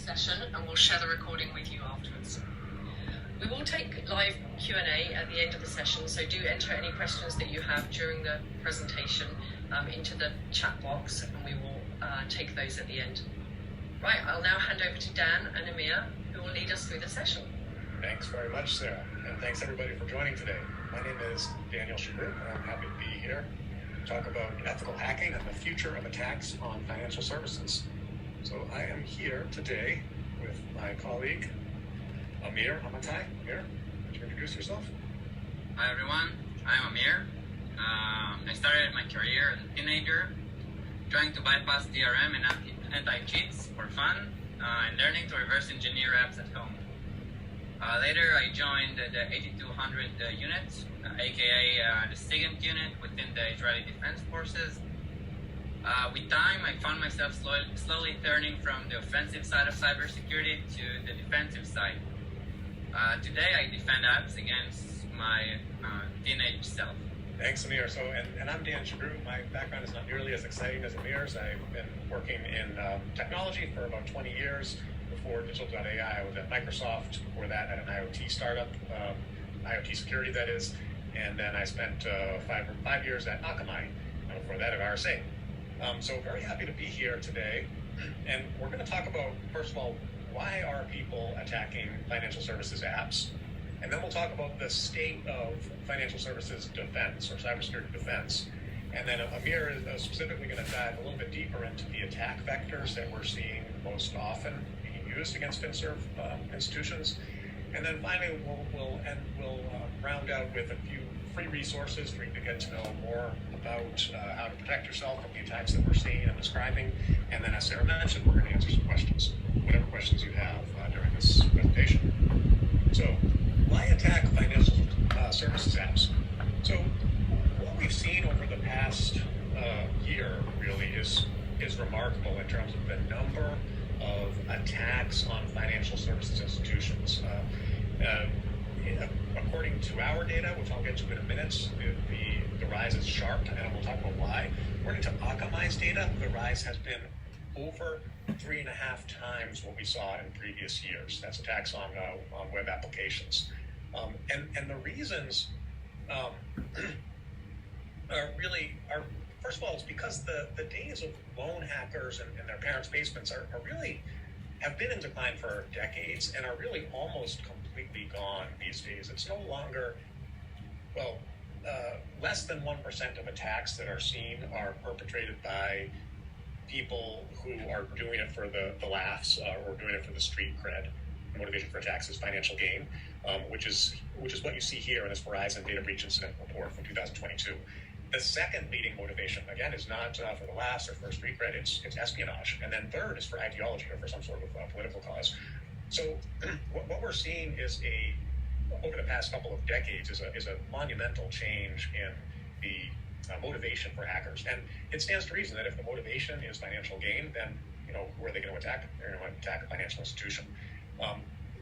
session and we'll share the recording with you afterwards. We will take live Q&A at the end of the session, so do enter any questions that you have during the presentation into the chat box, and we will take those at the end. Right, I'll now hand over to Dan and Amir, who will lead us through the session. Thanks very much, Sarah, and thanks everybody for joining today. My name is Daniel Chabot, and I'm happy to be here to talk about ethical hacking and the future of attacks on financial services. So I am here today with my colleague, Amir Amatai. Amir, would you introduce yourself? Hi everyone, I'm Amir. I started my career as a teenager, trying to bypass DRM and anti-cheats for fun, and learning to reverse engineer apps at home. Later I joined the 8200 unit, aka the SIGINT unit within the Israeli Defense Forces. With time, I found myself slowly turning from the offensive side of cybersecurity to the defensive side. Today, I defend apps against my teenage self. Thanks, Amir. So, and I'm Dan Chabot. My background is not nearly as exciting as Amir's. I've been working in technology for about 20 years. Before Digital.ai, I was at Microsoft. Before that, at an IoT startup, IoT security, that is. And then I spent 5 years at Akamai. Before that, at RSA. So very happy to be here today. And we're going to talk about, first of all, why are people attacking financial services apps? And then we'll talk about the state of financial services defense or cybersecurity defense. And then Amir is specifically going to dive a little bit deeper into the attack vectors that we're seeing most often being used against FinServ institutions. And then finally, we'll round out with a few free resources for you to get to know more about how to protect yourself from the attacks that we're seeing and describing. And then, as Sarah mentioned, we're going to answer some questions, whatever questions you have during this presentation. So, why attack financial services apps? So, what we've seen over the past year really is remarkable in terms of the number of attacks on financial services institutions. According to our data, which I'll get to in a minute, the rise is sharp, and we'll talk about why. According to Akamai's data, the rise has been over 3.5 times what we saw in previous years. That's attacks on web applications. And the reasons are first of all, it's because the days of lone hackers and their parents' basements are really have been in decline for decades and are really almost completely gone these days. It's no longer, less than 1% of attacks that are seen are perpetrated by people who are doing it for the laughs or doing it for the street cred. The motivation for attacks is financial gain, which is what you see here in this Verizon data breach incident report from 2022. The second leading motivation, again, is not for the laughs or for street cred, it's espionage. And then third is for ideology or for some sort of political cause. So what we're seeing is over the past couple of decades is a monumental change in the motivation for hackers. And it stands to reason that if the motivation is financial gain, then who are they going to attack? They're going to attack a financial institution.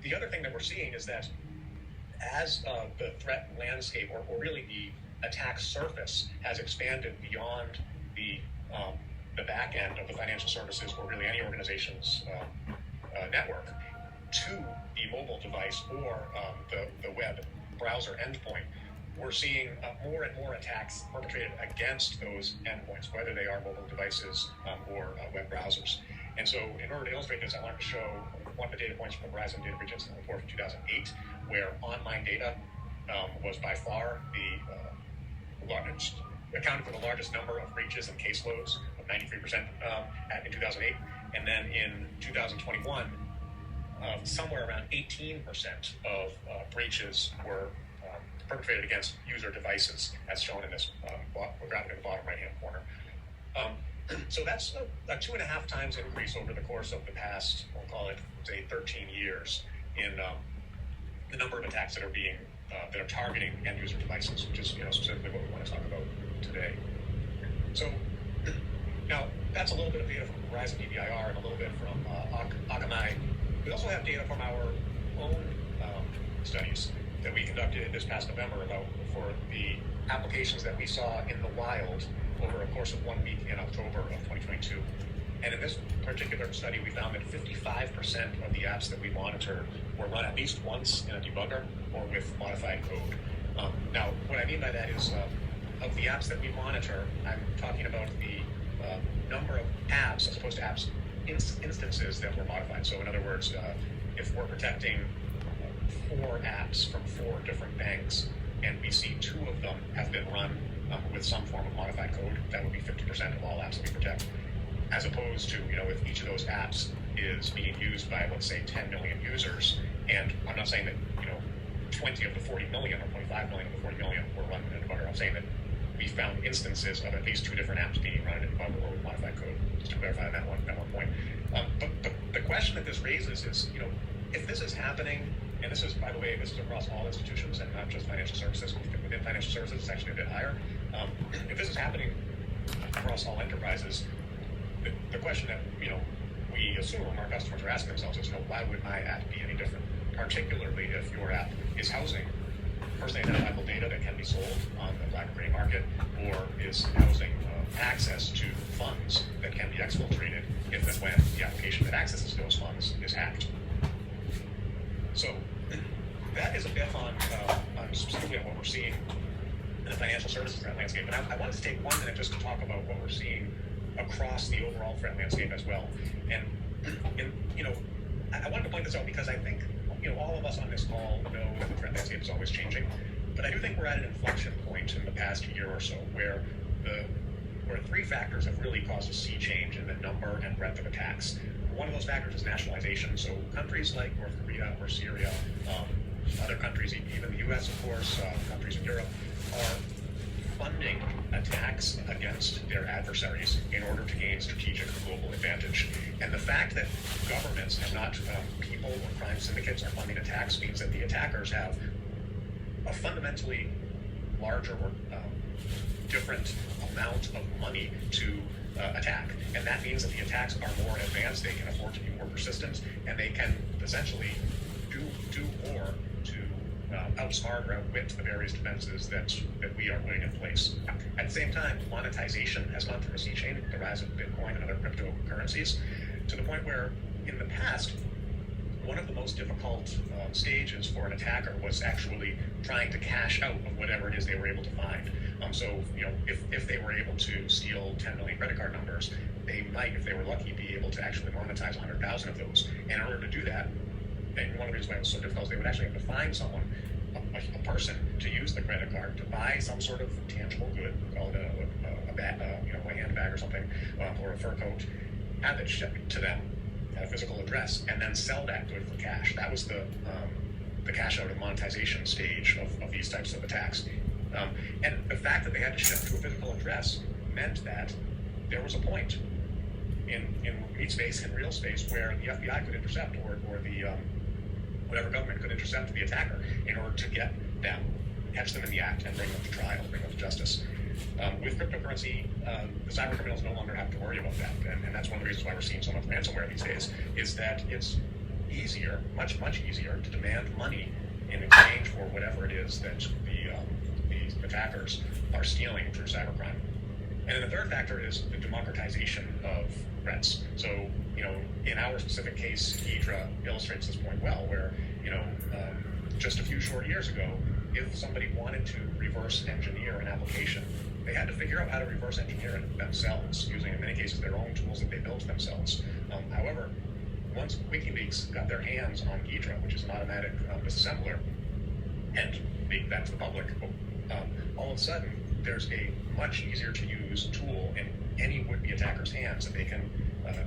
The other thing that we're seeing is that as the threat landscape or really the attack surface has expanded beyond the back end of the financial services or really any organization's network to the mobile device or the web browser endpoint, we're seeing more and more attacks perpetrated against those endpoints, whether they are mobile devices or web browsers. And so in order to illustrate this, I wanted to show one of the data points from the Verizon data breach incident report from 2008, where online data was by far accounted for the largest number of breaches and caseloads of 93% in 2008. And then in 2021, somewhere around 18% of breaches were perpetrated against user devices, as shown in this graphic in the bottom right-hand corner. So that's a 2.5 times increase over the course of the past, we'll call it, say, 13 years in the number of attacks that are targeting end-user devices, which is specifically what we want to talk about today. So now that's a little bit of data from Verizon DBIR and a little bit from Akamai. We also have data from our own studies that we conducted this past November for the applications that we saw in the wild over a course of 1 week in October of 2022. And in this particular study, we found that 55% of the apps that we monitor were run at least once in a debugger or with modified code. Now, what I mean by that is of the apps that we monitor, I'm talking about the number of apps as opposed to apps instances that were modified. So in other words, if we're protecting 4 apps from 4 different banks and we see 2 of them have been run with some form of modified code, that would be 50% of all apps that we protect. As opposed to, if each of those apps is being used by, let's say, 10 million users, and I'm not saying that, 20 of the 40 million or 25 million of the 40 million were run in a debugger. I'm saying that we found instances of at least 2 different apps being run in a debugger or with modified code, just to clarify that one point. But the question that this raises is, if this is happening, and this is, by the way, this is across all institutions and not just financial services. Within financial services, it's actually a bit higher. If this is happening across all enterprises, the question that we assume our customers are asking themselves is, why would my app be any different? Particularly if your app is housing personally identifiable data that can be sold on the black or gray market, or is housing access to funds that can be exfiltrated if and when the application that accesses those funds is hacked. So that is a bit on specifically on what we're seeing in the financial services threat landscape. And I wanted to take 1 minute just to talk about what we're seeing across the overall threat landscape as well. And I wanted to point this out because I think all of us on this call know that the threat landscape is always changing. But I do think we're at an inflection point in the past year or so where 3 factors have really caused a sea change in the number and breadth of attacks. One of those factors is nationalization. So countries like North Korea or Syria, other countries, even the US, of course, countries in Europe, are funding attacks against their adversaries in order to gain strategic global advantage. And the fact that governments and not people or crime syndicates are funding attacks means that the attackers have a fundamentally larger or different amount of money to attack. And that means that the attacks are more advanced, they can afford to be more persistent, and they can essentially do more to outsmart or outwit the various defenses that we are putting in place. At the same time, monetization has gone through a sea change with the rise of Bitcoin and other cryptocurrencies, to the point where in the past, one of the most difficult stages for an attacker was actually trying to cash out of whatever it is they were able to find. So, if they were able to steal 10 million credit card numbers, they might, if they were lucky, be able to actually monetize 100,000 of those. And in order to do that, and one of the reasons why it was so difficult is they would actually have to find someone, a person, to use the credit card to buy some sort of tangible good, call it a handbag or something, or a fur coat, have it shipped to them at a physical address, and then sell that good for cash. That was the cash out and monetization stage of these types of attacks. And the fact that they had to ship to a physical address meant that there was a point in meat space, in real space, where the FBI could intercept, or the whatever government could intercept the attacker in order to get them, catch them in the act, and bring them to trial, bring them to justice. With cryptocurrency, the cyber criminals no longer have to worry about that, and that's one of the reasons why we're seeing so much ransomware these days, is that it's easier, much easier, to demand money in exchange for whatever it is that the attackers are stealing through cybercrime. And then the third factor is the democratization of threats. So, in our specific case, Hydra illustrates this point well, where, just a few short years ago, if somebody wanted to reverse engineer an application, they had to figure out how to reverse engineer it themselves, using, in many cases, their own tools that they built themselves. However, once WikiLeaks got their hands on Hydra, which is an automatic disassembler, and leaked that to the public, all of a sudden, there's a much easier to use tool in any would-be attacker's hands that they can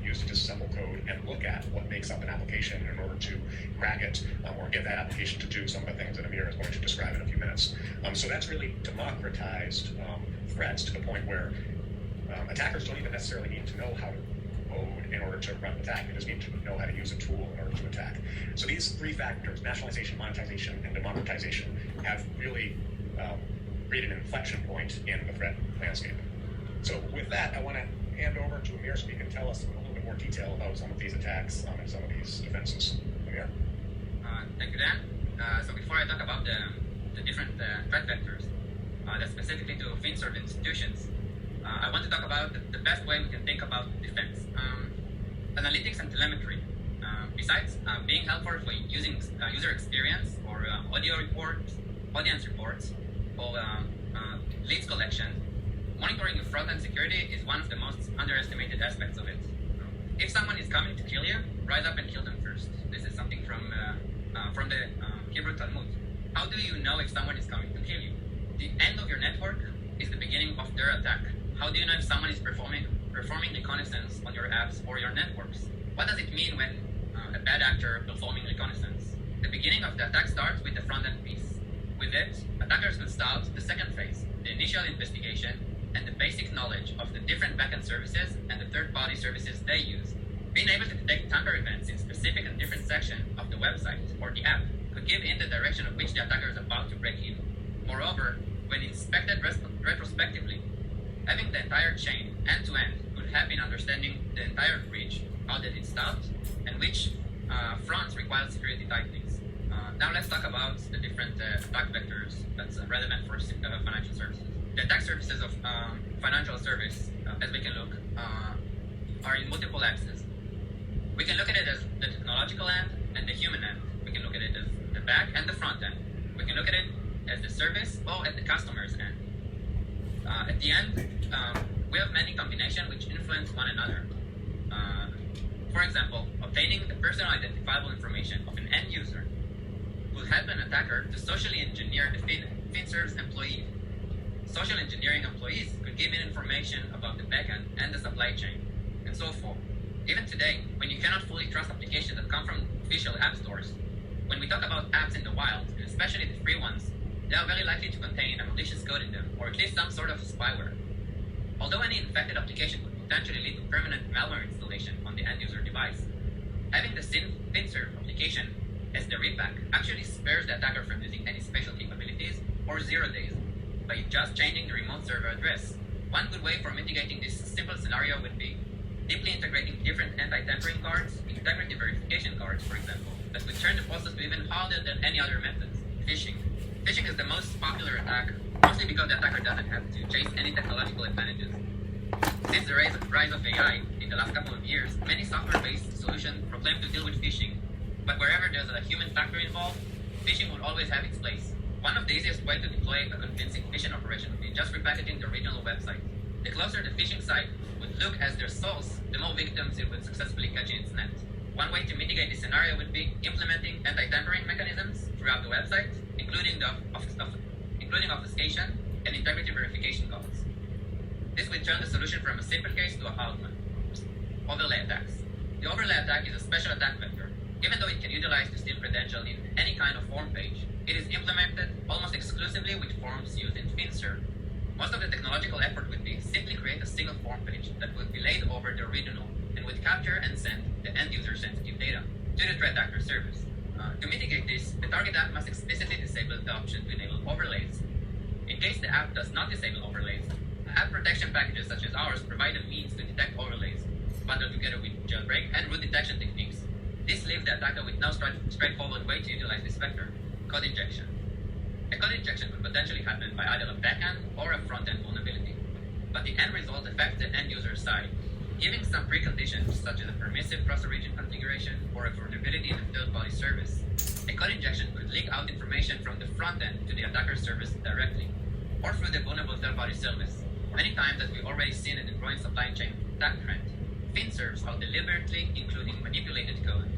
use to disassemble code and look at what makes up an application in order to crack it, or get that application to do some of the things that Amir is going to describe in a few minutes. So that's really democratized threats to the point where attackers don't even necessarily need to know how to code in order to run an attack. They just need to know how to use a tool in order to attack. So these 3 factors, nationalization, monetization, and democratization, have really created an inflection point in the threat landscape. So with that, I want to hand over to Amir so he can tell us in a little bit more detail about some of these attacks and some of these defenses. Amir? Thank you, Dan. So before I talk about the different threat vectors, that's specifically to FinServ institutions, I want to talk about the best way we can think about defense. analytics and telemetry. Besides being helpful for using user experience or audience reports, or leads collection, monitoring of front-end security is one of the most underestimated aspects of it. If someone is coming to kill you, rise up and kill them first. This is something from the Hebrew Talmud. How do you know if someone is coming to kill you? The end of your network is the beginning of their attack. How do you know if someone is performing reconnaissance on your apps or your networks? What does it mean when a bad actor performing reconnaissance? The beginning of the attack starts with the front-end piece. With it, attackers will start the second phase, the initial investigation, and the basic knowledge of the different backend services and the third-party services they use. Being able to detect tamper events in specific and different sections of the website or the app could give in the direction of which the attacker is about to break in. Moreover, when inspected retrospectively, having the entire chain end-to-end could help in understanding the entire breach, how did it start, and which fronts require security tightenings. Now let's talk about the different attack vectors that's relevant for financial services. The attack surfaces of financial service, as we can look, are in multiple axes. We can look at it as the technological end and the human end. We can look at it as the back and the front end. We can look at it as the service or at the customer's end. At the end, we have many combinations which influence one another. For example, obtaining the personal identifiable information of an end user will help an attacker to socially engineer the FinServe's employee. Social engineering employees could give in information about the backend and the supply chain, and so forth. Even today, when you cannot fully trust applications that come from official app stores, when we talk about apps in the wild, and especially the free ones, they are very likely to contain a malicious code in them, or at least some sort of spyware. Although any infected application could potentially lead to permanent malware installation on the end-user device, having the FinServe application as the readback actually spares the attacker from using any special capabilities or 0 days by just changing the remote server address. One good way for mitigating this simple scenario would be deeply integrating different anti-tampering cards, integrity verification cards, for example, that would turn the process to even harder than any other methods. Phishing. Phishing is the most popular attack, mostly because the attacker doesn't have to chase any technological advantages. Since the rise of AI in the last couple of years, many software-based solutions proclaim to deal with phishing, but wherever there's a human factor involved, phishing will always have its place. One of the easiest ways to deploy a convincing phishing operation would be just repackaging the original website. The closer the phishing site would look as their source, the more victims it would successfully catch in its net. One way to mitigate this scenario would be implementing anti-tampering mechanisms throughout the website, including obfuscation and integrity verification codes. This would turn the solution from a simple case to a hard one. Overlay attacks. The overlay attack is a special attack vector. Even though it can utilize the steal credential in any kind of form page, it is implemented almost exclusively with forms used in FinServe. Most of the technological effort would be simply create a single form page that would be laid over the original and would capture and send the end-user sensitive data to the threat actor service. To mitigate this, the target app must explicitly disable the option to enable overlays. In case the app does not disable overlays, app protection packages such as ours provide a means to detect overlays, bundled together with jailbreak and root detection techniques. This leaves the attacker with no straightforward way to utilize this vector: code injection. A code injection could potentially happen by either a backend or a front-end vulnerability, but the end result affects the end-user side, giving some preconditions such as a permissive cross-origin configuration or a vulnerability in a third-party service. A code injection could leak out information from the front-end to the attacker's service directly, or through the vulnerable third-party service. Many times, as we've already seen in the growing supply chain attack trend, FinServes are deliberately including manipulated code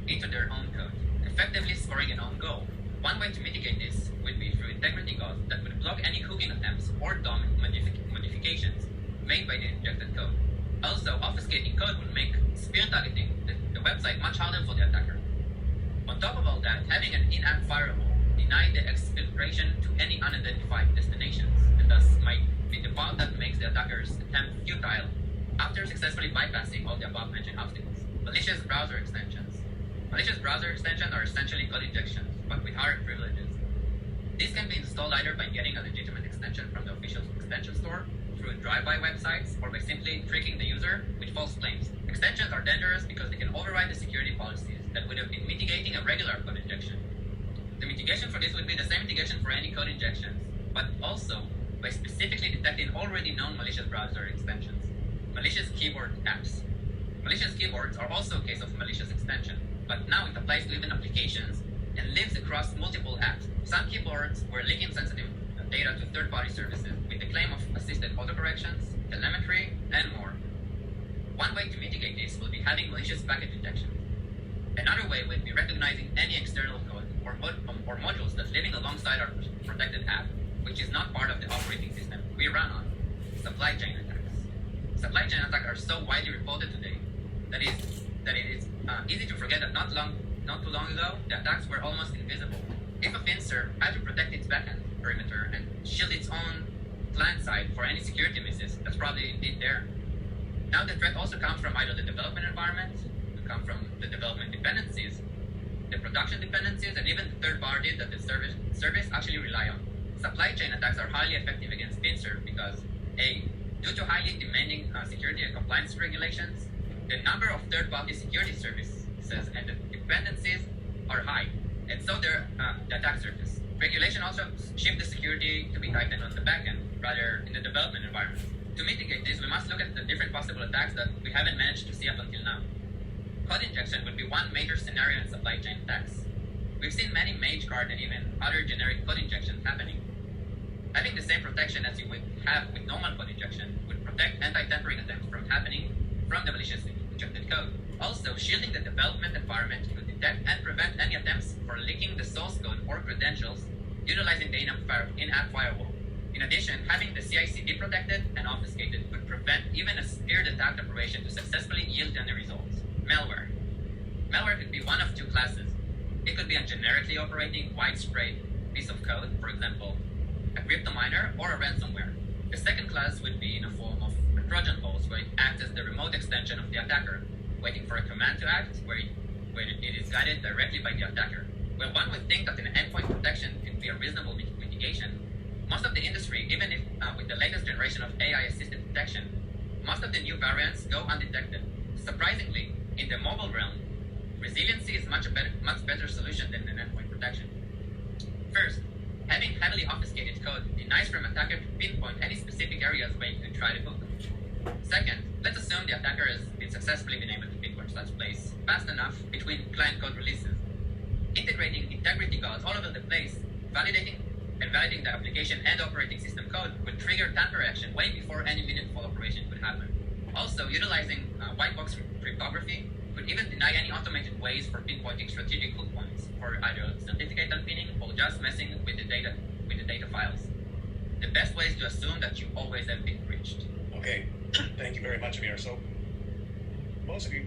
into their own code, effectively scoring an own goal. One way to mitigate this would be through integrity codes that would block any hooking attempts or DOM modifications made by the injected code. Also, obfuscating code would make spear targeting the website much harder for the attacker. On top of all that, having an in-app firewall denies the exfiltration to any unidentified destinations, and thus might be the part that makes the attacker's attempt futile after successfully bypassing all the above-mentioned obstacles. Malicious browser extensions. Malicious browser extensions are essentially code injections, but with higher privileges. These can be installed either by getting a legitimate extension from the official extension store, through drive-by websites, or by simply tricking the user with false claims. Extensions are dangerous because they can override the security policies that would have been mitigating a regular code injection. The mitigation for this would be the same mitigation for any code injections, but also by specifically detecting already known malicious browser extensions. Malicious keyboard apps. Malicious keyboards are also a case of malicious extension, but now it applies to even applications and lives across multiple apps. Some keyboards were leaking sensitive data to third-party services with the claim of assisted autocorrections, telemetry, and more. One way to mitigate this will be having malicious packet detection. Another way would be recognizing any external code or modules that's living alongside our protected app, which is not part of the operating system we run on. Supply chain attacks. Supply chain attacks are so widely reported today that it is easy to forget that not too long ago, the attacks were almost invisible. If a FinServ had to protect its backend perimeter and shield its own client side for any security misses, that's probably indeed there. Now the threat also comes from either the development environment, it comes from the development dependencies, the production dependencies, and even the third parties that the service actually rely on. Supply chain attacks are highly effective against FinServ because A, due to highly demanding security and compliance regulations, the number of third-party security services and the dependencies are high, and so they're the attack surface. Regulation also shifts the security to be tightened on the backend, rather in the development environment. To mitigate this, we must look at the different possible attacks that we haven't managed to see up until now. Code injection would be one major scenario in supply chain attacks. We've seen many mage card and even other generic code injections happening. Having the same protection as you would have with normal code injection would protect anti-tampering attempts from happening from the malicious injected code. Also, shielding the development environment to detect and prevent any attempts for leaking the source code or credentials utilizing the in-app firewall. In addition, having the CI/CD protected and obfuscated would prevent even a speared attack operation to successfully yield any results. Malware. Malware could be one of two classes. It could be a generically operating widespread piece of code, for example, a crypto miner or a ransomware. The second class would be in a form of a Trojan horse, where it acts as the remote extension of the attacker, waiting for a command to act, where it is guided directly by the attacker. Well, one would think that an endpoint protection could be a reasonable mitigation. Most of the industry, even if with the latest generation of AI-assisted detection, most of the new variants go undetected. Surprisingly, in the mobile realm, resiliency is much better solution than an endpoint protection. First, having heavily obfuscated code denies from attacker to pinpoint any specific areas where you could try to hook. Second, let's assume the attacker has successfully been able to pinpoint such place fast enough between client code releases. Integrating integrity guards all over the place, validating the application and operating system code would trigger tamper action way before any meaningful operation could happen. Also, utilizing white box cryptography could even deny any automated ways for pinpointing strategic hook points for either certificate pinning or just messing with the data files. The best way is to assume that you always have been breached. Okay, thank you very much, Amir. So, most of you,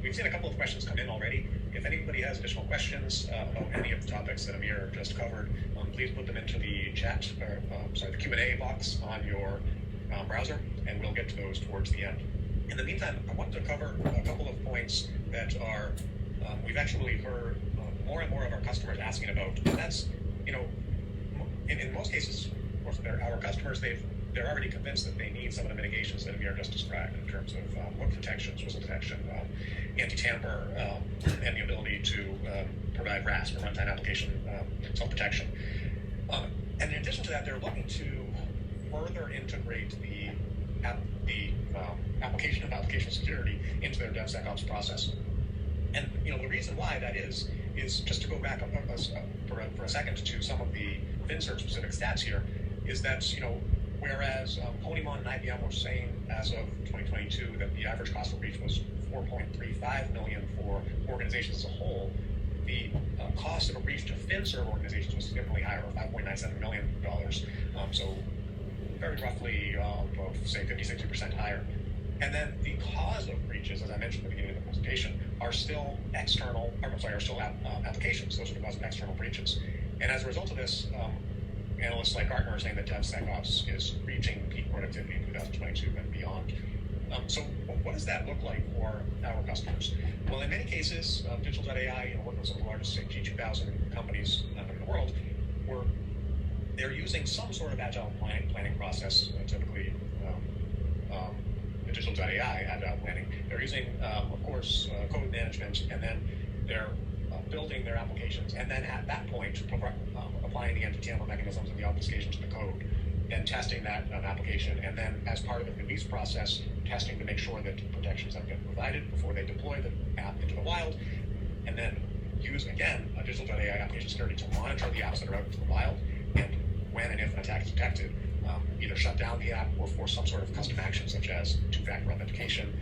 we've seen a couple of questions come in already. If anybody has additional questions about any of the topics that Amir just covered, please put them into the chat, the Q&A box on your browser, and we'll get to those towards the end. In the meantime, I want to cover a couple of points that are we've actually heard more and more of our customers asking about. And that's, in most cases, of course, our customers, they're already convinced that they need some of the mitigations that Amir just described in terms of hook detection, swizzle detection, anti-tamper, and the ability to provide RASP, or runtime application self-protection. And in addition to that, they're looking to further integrate the application of application security into their DevSecOps process. And the reason why that is just to go back for a second to some of the FinServ specific stats here, is that whereas Honeyman and IBM were saying as of 2022 that the average cost of breach was $4.35 million for organizations as a whole, the cost of a breach to FinServ organizations was significantly higher, $5.97 million. So very roughly, say 50-60% higher. And then the cause of breaches, as I mentioned at the beginning of the presentation, are still applications. Those are the cause of external breaches. And as a result of this, analysts like Gartner are saying that DevSecOps is reaching peak productivity in 2022 and beyond. So what does that look like for our customers? Well, in many cases, Digital.ai, working with some of the largest, say, G2000 companies in the world, they're using some sort of agile planning process, typically the Digital.ai agile planning. They're using, of course, code management, and then they're building their applications, and then at that point, applying the anti-tamper mechanisms and the obfuscation to the code. and testing that application, and then as part of the release process, testing to make sure that protections have been provided before they deploy the app into the wild, and then use, again, a digital.ai application security to monitor the apps that are out into the wild, and when and if an attack is detected, either shut down the app or force some sort of custom action, such as two-factor authentication,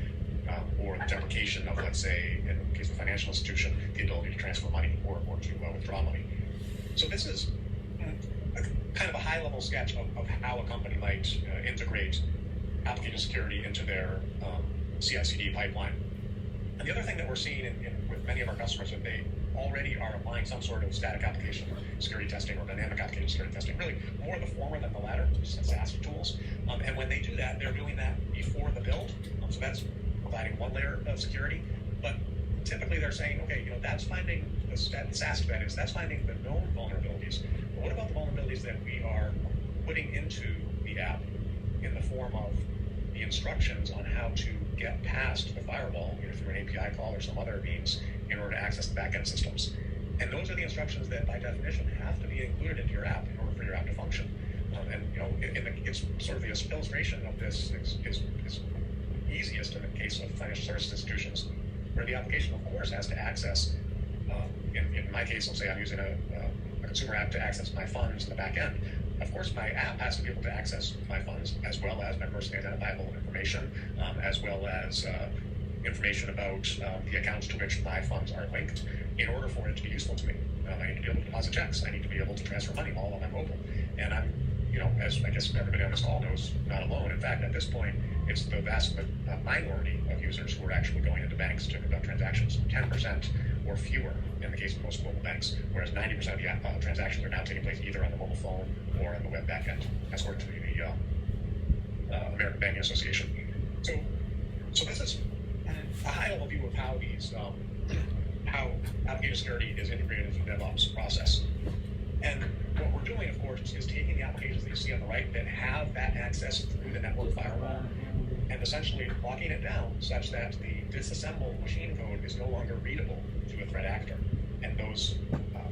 or the deprecation of, let's say, in the case of a financial institution, the ability to transfer money or to withdraw money. So this is kind of a high-level sketch of how a company might integrate application security into their CI/CD pipeline. And the other thing that we're seeing with many of our customers is that they already are applying some sort of static application security testing or dynamic application security testing, really more the former than the latter, SaaS tools. And when they do that, they're doing that before the build. So that's providing one layer of security. But typically they're saying, okay, that's finding the SaaS that is, that's finding the known vulnerabilities. But what about the vulnerabilities that we are putting into the app in the form of the instructions on how to get past the firewall, either through an API call or some other means, in order to access the backend systems? And those are the instructions that, by definition, have to be included into your app in order for your app to function. It's sort of the illustration of this is easiest in the case of financial services institutions, where the application, of course, has to access. In my case, let's say I'm using a consumer app to access my funds in the back end. Of course, my app has to be able to access my funds, as well as my personally identifiable information, as well as information about the accounts to which my funds are linked, in order for it to be useful to me. I need to be able to deposit checks. I need to be able to transfer money all on my mobile. And I'm, as I guess everybody on this call knows, not alone. In fact, at this point, it's the vast minority of users who are actually going into banks to conduct transactions, 10% or fewer in the case of most global banks, whereas 90% of the transactions are now taking place either on the mobile phone or on the web backend, according to the American Banking Association. So this is a high-level view of how how application security is integrated into the DevOps process. And what we're doing, of course, is taking the applications that you see on the right that have that access through the network firewall and essentially locking it down such that the disassembled machine code is no longer readable to a threat actor. And those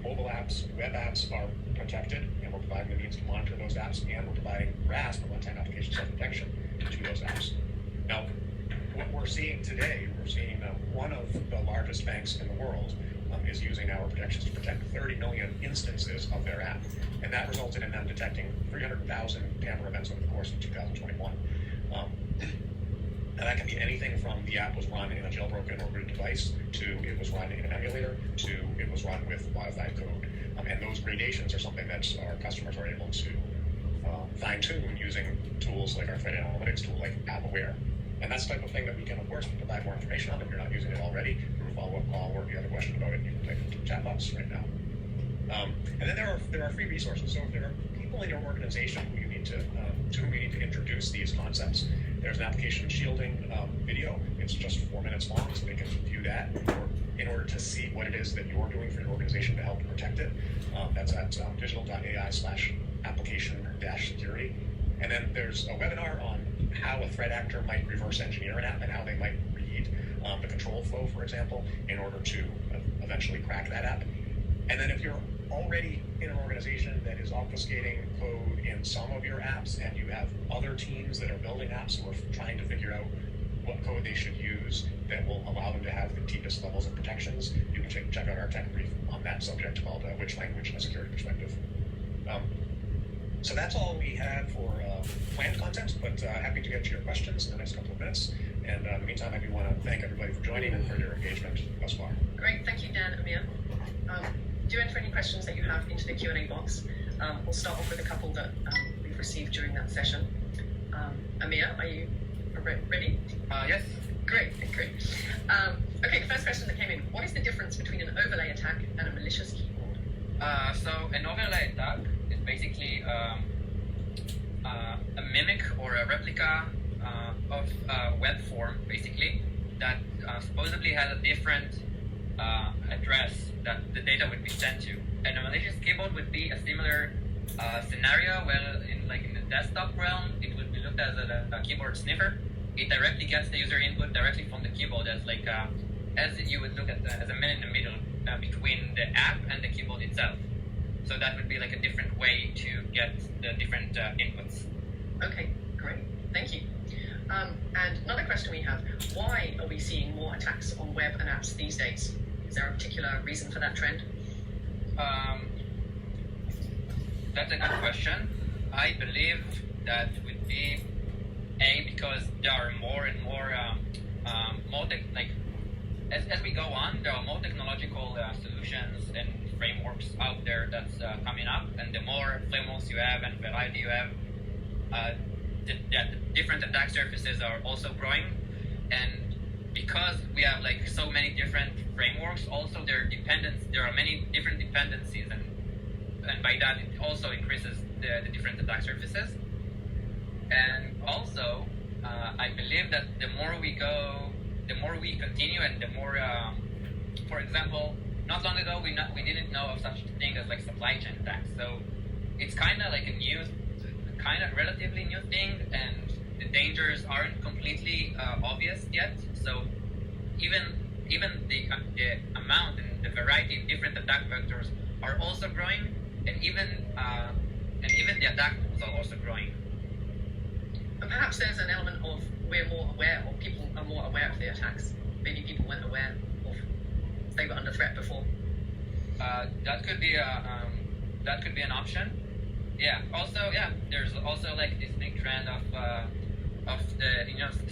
mobile apps, web apps are protected, and we're providing the means to monitor those apps, and we're providing RASP, or runtime application self-protection, to those apps. Now, what we're seeing today, we're seeing one of the largest banks in the world is using our protections to protect 30 million instances of their app. And that resulted in them detecting 300,000 tamper events over the course of 2021. And that can be anything from the app was run in a jailbroken or rooted device, to it was run in an emulator, to it was run with modified code. And those gradations are something that our customers are able to fine-tune using tools like our threat analytics tool, like AppAware. And that's the type of thing that we can, of course, provide more information on if you're not using it already. Through a follow-up call, or if you have a question about it, you can type it into the chat box right now. And then there are free resources. So if there are people in your organization who you need to introduce these concepts, there's an application shielding video. It's just 4 minutes long, so they can view that in order to see what it is that you're doing for your organization to help protect it. That's at digital.ai/application-security. And then there's a webinar on how a threat actor might reverse engineer an app and how they might read the control flow, for example, in order to eventually crack that app. And then if you're already in an organization that is obfuscating code in some of your apps, and you have other teams that are building apps who are trying to figure out what code they should use that will allow them to have the deepest levels of protections, you can check out our tech brief on that subject called Which Language in a Security Perspective. So that's all we had for planned content, but happy to get to your questions in the next couple of minutes. And in the meantime, I do want to thank everybody for joining and for your engagement thus far. Great, thank you, Dan, Amir. Do enter any questions that you have into the Q&A box. We'll start off with a couple that we've received during that session. Amir, are you ready? Yes. Great. Okay, the first question that came in: what is the difference between an overlay attack and a malicious keyboard? So an overlay attack is basically a mimic or a replica of a web form, basically, that supposedly has a different address that the data would be sent to. And a malicious keyboard would be a similar scenario where, in the desktop realm, it would be looked at as a keyboard sniffer. It directly gets the user input directly from the keyboard as you would look at as a man in the middle between the app and the keyboard itself. So that would be like a different way to get the different inputs. Okay, great. Thank you. And another question we have, why are we seeing more attacks on web and apps these days? Is there a particular reason for that trend? That's a good question. I believe that would be because there are more and more as we go on, there are more technological solutions and frameworks out there that's coming up, and the more frameworks you have and variety you have, the different attack surfaces are also growing. And because we have like so many different frameworks, also there are many different dependencies, and by that it also increases the different attack surfaces. And also, I believe that the more we go, the more we continue, and the more, for example, not long ago we didn't know of such a thing as like supply chain attacks. So it's kind of like a relatively new thing, and the dangers aren't completely obvious yet. So even the amount and the variety of different attack vectors are also growing, and even the attack tools are also growing. And perhaps there's an element of we're more aware, or people are more aware of the attacks. Maybe people weren't aware of they were under threat before. That could be an option. Yeah. Also, there's also like this big trend of the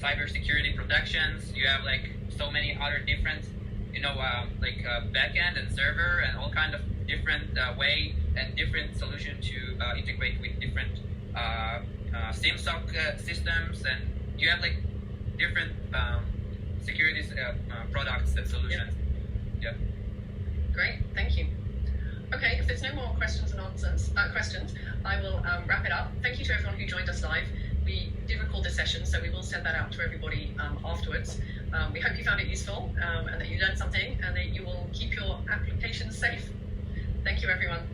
cybersecurity protections. You have like so many other different backend and server and all kind of different way and different solution to integrate with different SIEM/SOC systems, and you have like different security products and solutions. Yeah. Great, thank you. Okay, if there's no more questions and answers, I will wrap it up. Thank you to everyone who joined us live. We did record this session, so we will send that out to everybody afterwards. We hope you found it useful and that you learned something, and that you will keep your applications safe. Thank you, everyone.